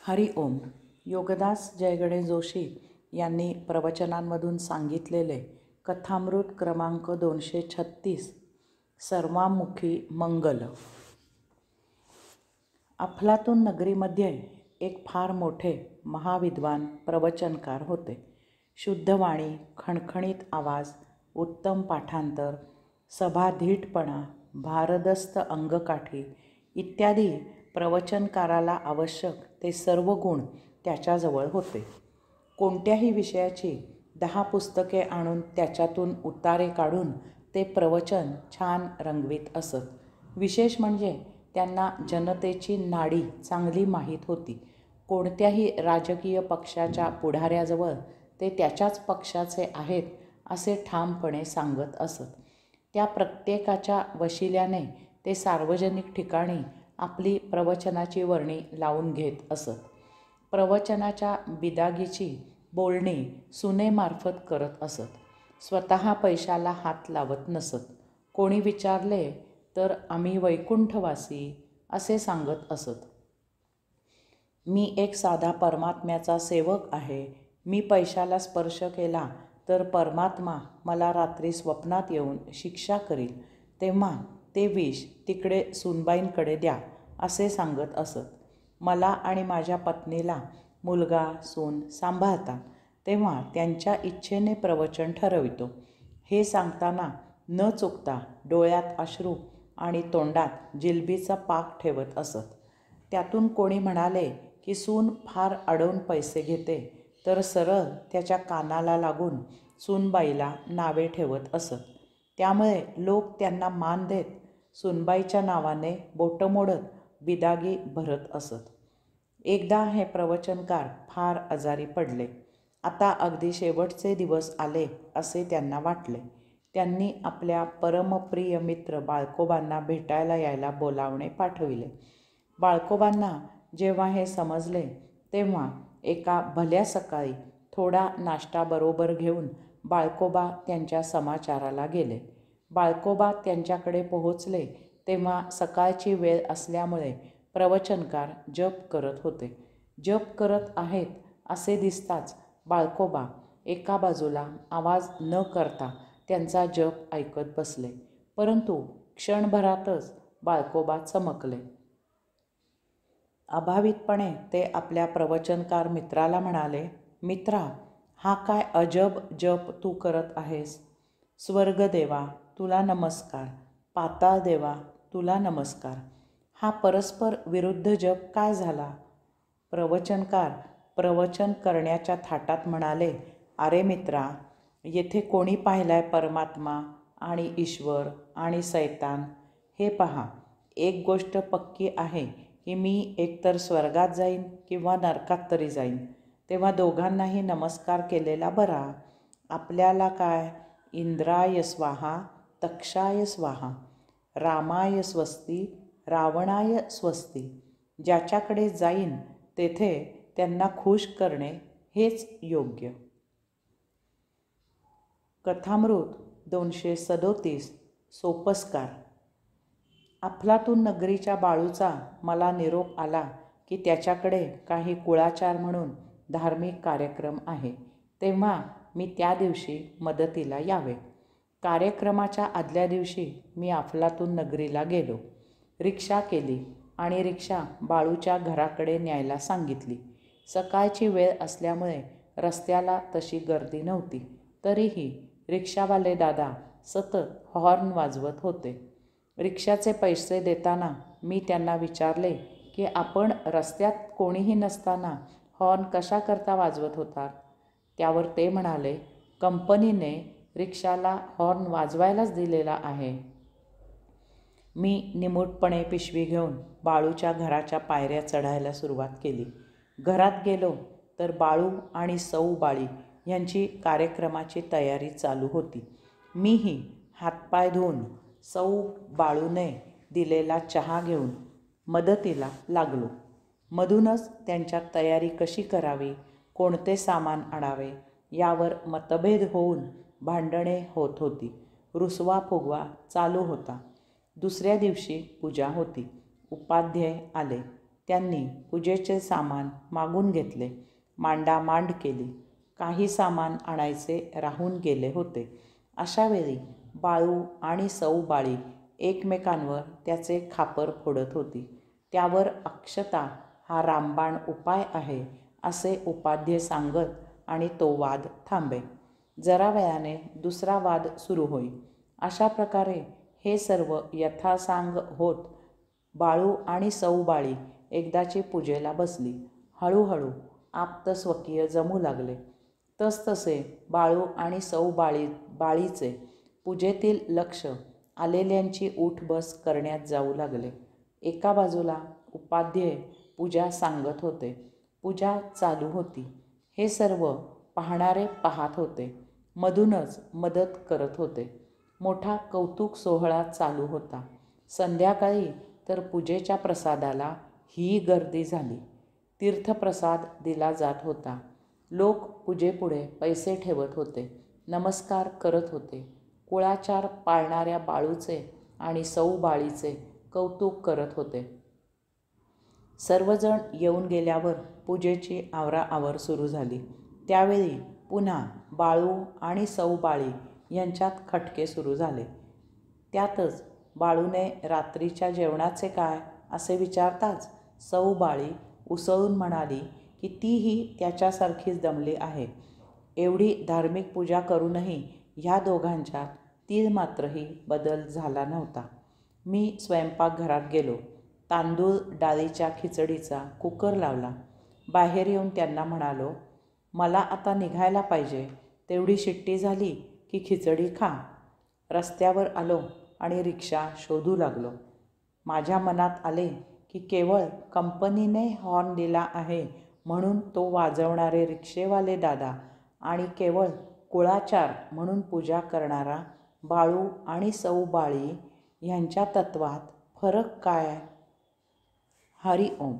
हरि ओम. योगदास जयगणेश जोशी यांनी प्रवचनांमधून सांगितलेले कथामृत क्रमांक 236 सर्वामुखी मंगल. अफलातून नगरीमध्ये एक फार मोठे महाविद्वान प्रवचनकार होते. शुद्ध वाणी, खणखणीत आवाज, उत्तम पाठांतर, सभाधीटपणा, भारदस्त अंगकाठी इत्यादी प्रवचनकाराला आवश्यक ते सर्व गुण त्याच्याजवळ होते. कोणत्याही विषयाची 10 पुस्तके आणून त्याच्यातून उतारे काढून ते प्रवचन छान रंगवीत असत. विशेष म्हणजे त्यांना जनतेची नाडी चांगली माहीत होती. कोणत्याही राजकीय पक्षाच्या पुढाऱ्याजवळ ते त्याच्याच पक्षाचे आहेत असे ठामपणे सांगत असत. त्या प्रत्येकाच्या वशिल्याने ते सार्वजनिक ठिकाणी आपली प्रवचनाची वर्णी लावून घेत असत. प्रवचनाच्या बिदागीची बोलणी सुनेमार्फत करत असत. स्वतः पैशाला हात लावत नसत. कोणी विचारले तर आम्ही वैकुंठवासी असे सांगत असत. मी एक साधा परमात्म्याचा सेवक आहे. मी पैशाला स्पर्श केला तर परमात्मा मला रात्री स्वप्नात येऊन शिक्षा करील, तेव्हा ते विष तिकडे सूनबाईंकडे द्या असे सांगत असत. मला आणि माझ्या पत्नीला मुलगा सून सांभाळतात, तेव्हा त्यांच्या इच्छेने प्रवचन ठरवितो. हे सांगताना न चुकता डोळ्यात अश्रू आणि तोंडात जिलबीचा पाक ठेवत असत. त्यातून कोणी म्हणाले की सून फार अडवून पैसे घेते तर सरळ त्याच्या कानाला लागून सूनबाईला नावे ठेवत असत. त्यामुळे लोक त्यांना मान देत सूनबाईच्या नावाने बोटं मोडत बिदागी भरत असत. एकदा हे प्रवचनकार फार आजारी पडले. आता अगदी शेवटचे दिवस आले असे त्यांना वाटले. त्यांनी आपल्या परमप्रिय मित्र बाळकोबांना भेटायला यायला बोलावणे पाठविले. बाळकोबांना जेव्हा हे समजले तेव्हा एका भल्या सकाळी थोडा नाश्ता बरोबर घेऊन बाळकोबा त्यांच्या समाचाराला गेले. बाळकोबा त्यांच्याकडे पोहोचले तेव्हा सकाळची वेळ असल्यामुळे प्रवचनकार जप करत होते. जप करत आहेत असे दिसताच बाळकोबा एका बाजूला आवाज न करता त्यांचा जप ऐकत बसले. परंतु क्षणभरातच बाळकोबा चमकले. अभावितपणे ते आपल्या प्रवचनकार मित्राला म्हणाले, मित्रा, हा काय अजब जप तू करत आहेस. स्वर्गदेवा तुला नमस्कार, पाताळ देवा तुला नमस्कार. हा परस्पर विरुद्ध जप काय झाला. प्रवचनकार प्रवचन करण्याच्या थाटात म्हणाले, अरे मित्रा, येथे कोणी पाहिलाय परमात्मा आणि ईश्वर आणि सैतान. हे पहा, एक गोष्ट पक्की आहे की मी एकतर स्वर्गात जाईन किंवा नरकात तरी जाईन, तेव्हा दोघांनाही नमस्कार केलेला बरा. आपल्याला काय, इंद्राय स्वाहा, तक्षाय स्वाहा, रामाय स्वस्ती, रावणाय स्वस्ती. ज्याच्याकडे जाईन तेथे त्यांना खुश करणे हेच योग्य. कथामृत 237 सोपस्कार. अफलातून नगरीच्या बाळूचा मला निरोप आला की त्याच्याकडे काही कुळाचार म्हणून धार्मिक कार्यक्रम आहे, तेव्हा मी त्या दिवशी मदतीला यावे. कार्यक्रमाच्या आदल्या दिवशी मी अफलातून नगरीला गेलो. रिक्षा केली आणि रिक्षा बाळूच्या घराकडे न्यायला सांगितली. सकाळची वेळ असल्यामुळे रस्त्याला तशी गर्दी नव्हती. तरीही रिक्षावाले दादा सतत हॉर्न वाजवत होते. रिक्षाचे पैसे देताना मी त्यांना विचारले की आपण रस्त्यात कोणीही नसताना हॉर्न कशा करता वाजवत होतात. त्यावर ते म्हणाले, कंपनीने रिक्षाला हॉर्न वाजवायलाच दिलेला आहे. मी निमूटपणे पिशवी घेऊन बाळूच्या घराच्या पायऱ्या चढायला सुरुवात केली. घरात गेलो तर बाळू आणि सौ बाळी यांची कार्यक्रमाची तयारी चालू होती. मीही हातपाय धुवून सौ बाळूने दिलेला चहा घेऊन मदतीला लागलो. मधूनच त्यांच्यात तयारी कशी करावी, कोणते सामान आणावे यावर मतभेद होऊन भांडणे होत होती. रुसवा फुगवा चालू होता. दुसऱ्या दिवशी पूजा होती. उपाध्ये आले. त्यांनी पूजेचे सामान मागून घेतले. मांडामांड केली. काही सामान आणायचे राहून गेले होते. अशावेळी बाळू आणि सौ बाळी एकमेकांवर त्याचे खापर फोडत होती. त्यावर अक्षता हा रामबाण उपाय आहे असे उपाध्ये सांगत आणि तो वाद थांबे. जरा वेळाने दुसरा वाद सुरू होई. अशा प्रकारे हे सर्व यथासांग होत बाळू आणि सौ बाळी एकदाची पूजेला बसली. हळूहळू आप्तस्वकीय जमू लागले. तसतसे बाळू आणि सौ बाळीचे पूजेतील लक्ष आलेल्यांची उठबस करण्यात जाऊ लागले. एका बाजूला उपाध्ये पूजा सांगत होते. पूजा चालू होती. हे सर्व पाहणारे पाहत होते. मधूनच मदत करत होते. मोठा कौतुक सोहळा चालू होता. संध्याकाळी तर पूजेच्या प्रसादाला ही गर्दी झाली. तीर्थप्रसाद दिला जात होता. लोक पूजेपुढे पैसे ठेवत होते. नमस्कार करत होते. कुळाचार पाळणाऱ्या बाळूचे आणि सौ बाळीचे कौतुक करत होते. सर्वजण येऊन गेल्यावर पूजेची आवराआवर सुरू झाली. त्यावेळी पुन्हा बाळू आणि सौ बाळी यांच्यात खटके सुरू झाले. त्यातच बाळूने रात्रीच्या जेवणाचे काय असे विचारताच सौ बाळी उसळून म्हणाली की तीही त्याच्यासारखीच दमली आहे. एवढी धार्मिक पूजा करूनही ह्या दोघांच्यात तीळ मात्रही बदल झाला नव्हता. मी स्वयंपाकघरात गेलो. तांदूळ डाळीच्या खिचडीचा कुकर लावला. बाहेर येऊन त्यांना म्हणालो, मला आता निघायला पाहिजे. तेवढी शिट्टी झाली की खिचडी खा. रस्त्यावर आलो आणि रिक्षा शोधू लागलो. माझ्या मनात आले की केवळ कंपनीने हॉर्न दिला आहे म्हणून तो वाजवणारे रिक्षेवाले दादा आणि केवळ कुळाचार म्हणून पूजा करणारा बाळू आणि सौ बाळी ह्यांच्या तत्वात फरक काय? हरी ओम.